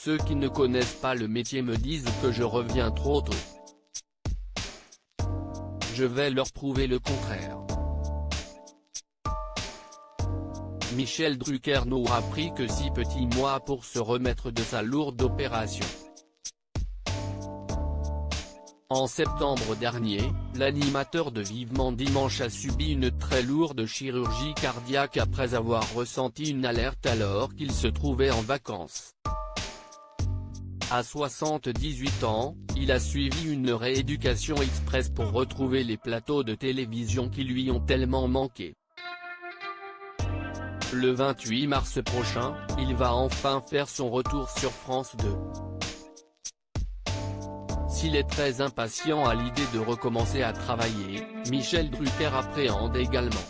Ceux qui ne connaissent pas le métier me disent que je reviens trop tôt. Je vais leur prouver le contraire. Michel Drucker n'aura pris que 6 petits mois pour se remettre de sa lourde opération. En septembre dernier, l'animateur de Vivement Dimanche a subi une très lourde chirurgie cardiaque après avoir ressenti une alerte alors qu'il se trouvait en vacances. À 78 ans, il a suivi une rééducation express pour retrouver les plateaux de télévision qui lui ont tellement manqué. Le 28 mars prochain, il va enfin faire son retour sur France 2. S'il est très impatient à l'idée de recommencer à travailler, Michel Drucker appréhende également.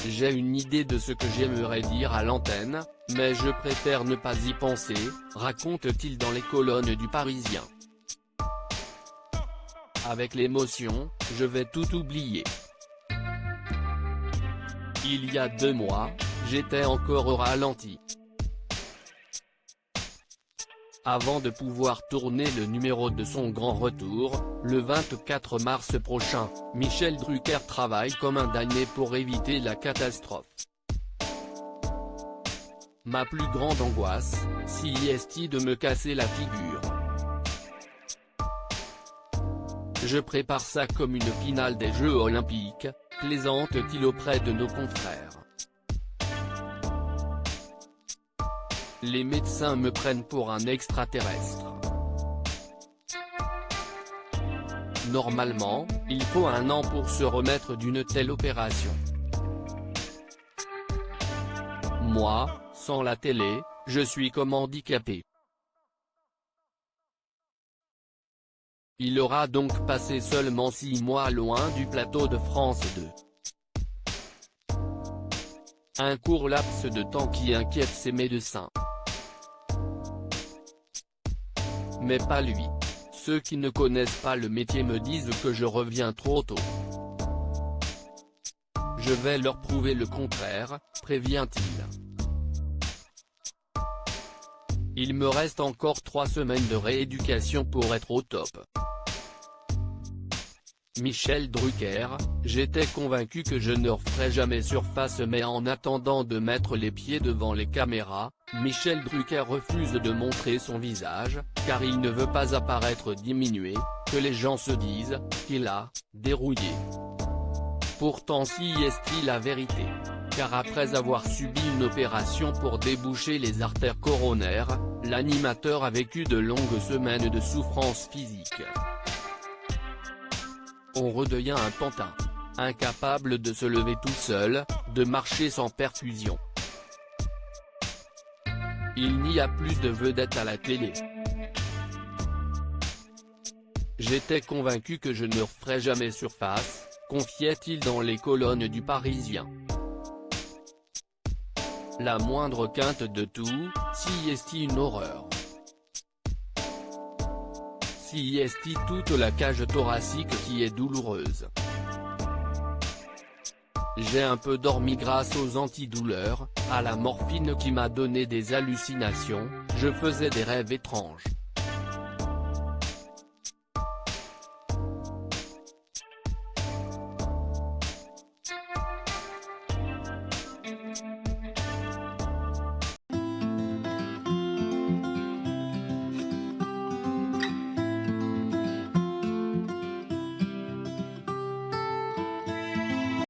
J'ai une idée de ce que j'aimerais dire à l'antenne, mais je préfère ne pas y penser, raconte-t-il dans les colonnes du Parisien. Avec l'émotion, je vais tout oublier. Il y a 2 mois, j'étais encore au ralenti. Avant de pouvoir tourner le numéro de son grand retour, le 24 mars prochain, Michel Drucker travaille comme un damné pour éviter la catastrophe. Ma plus grande angoisse, si est de me casser la figure. Je prépare ça comme une finale des Jeux Olympiques, plaisante-t-il auprès de nos confrères. Les médecins me prennent pour un extraterrestre. Normalement, il faut 1 an pour se remettre d'une telle opération. Moi, sans la télé, je suis comme handicapé. Il aura donc passé seulement 6 mois loin du plateau de France 2. Un court laps de temps qui inquiète ses médecins. Mais pas lui. Ceux qui ne connaissent pas le métier me disent que je reviens trop tôt. Je vais leur prouver le contraire, prévient-il. Il me reste encore 3 semaines de rééducation pour être au top. Michel Drucker, j'étais convaincu que je ne referais jamais surface mais en attendant de mettre les pieds devant les caméras, Michel Drucker refuse de montrer son visage, car il ne veut pas apparaître diminué, que les gens se disent qu'il a dérouillé. Pourtant si est-il la vérité, car après avoir subi une opération pour déboucher les artères coronaires, l'animateur a vécu de longues semaines de souffrance physique. On redevient un pantin. Incapable de se lever tout seul, de marcher sans perfusion. Il n'y a plus de vedettes à la télé. J'étais convaincu que je ne referais jamais surface, confiait-il dans les colonnes du Parisien. La moindre quinte de tout, si est une horreur. Si est toute la cage thoracique qui est douloureuse. J'ai un peu dormi grâce aux antidouleurs, à la morphine qui m'a donné des hallucinations, je faisais des rêves étranges.